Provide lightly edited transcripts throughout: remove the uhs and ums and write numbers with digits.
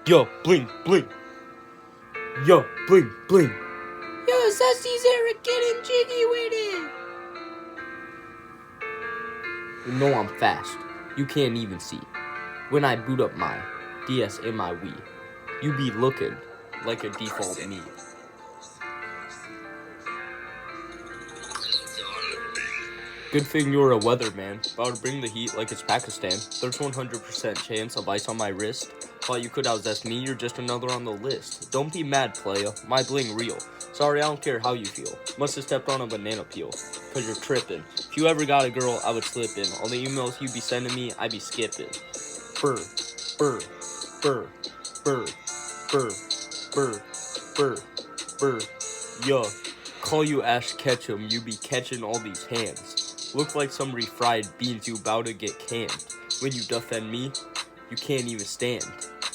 Yo, bling, bling. Yo, bling, bling. Yo, Susty's Eric getting jiggy with it. You know I'm fast. You can't even see. When I boot up my DS and my Wii, you be looking like a default me. Good thing you're a weatherman. About to bring the heat like it's Pakistan. There's 100% chance of ice on my wrist. Thought you could outzest me, you're just another on the list. Don't be mad, playa. My bling real. Sorry, I don't care how you feel. Must have stepped on a banana peel. Cause you're tripping. If you ever got a girl, I would slip in. All the emails you be sending me, I be skipping. Burr, burr, burr, burr, burr, burr, burr, burr. Yo, call you Ash Ketchum, you be catching all these hands. Look like some refried beans you bout to get canned. When you defend me, you can't even stand.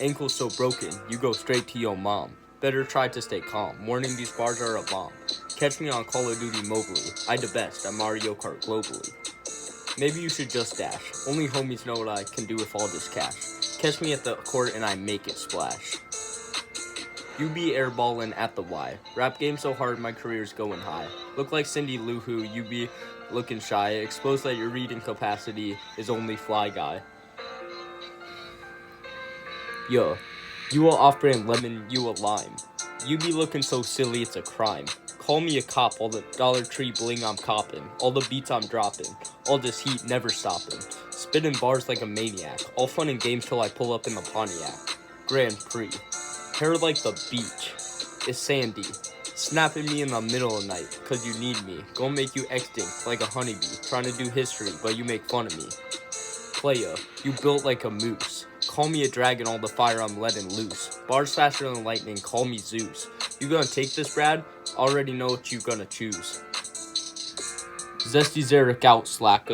Ankle so broken, you go straight to your mom. Better try to stay calm. Warning, these bars are a bomb. Catch me on Call of Duty Mowgli. I the best at Mario Kart globally. Maybe you should just dash. Only homies know what I can do with all this cash. Catch me at the court and I make it splash. You be airballing at the Y. Rap game so hard, my career's going high. Look like Cindy Lou Who, you be looking shy. Expose that your reading capacity is only Fly Guy. Yo, you a off-brand lemon, you a lime. You be looking so silly, it's a crime. Call me a cop, all the Dollar Tree bling I'm copping. All the beats I'm dropping. All this heat never stopping. Spitting bars like a maniac. All fun and games till I pull up in the Pontiac. Grand Prix. Hair like the beach. It's sandy. Snapping me in the middle of the night, cause you need me. Gonna make you extinct like a honeybee. Trying to do history, but you make fun of me. Playa, you built like a moose. Call me a dragon, all the fire I'm letting loose. Bars faster than lightning, call me Zeus. You gonna take this, Brad? Already know what you gonna choose. Zesty Zarek out, slacker.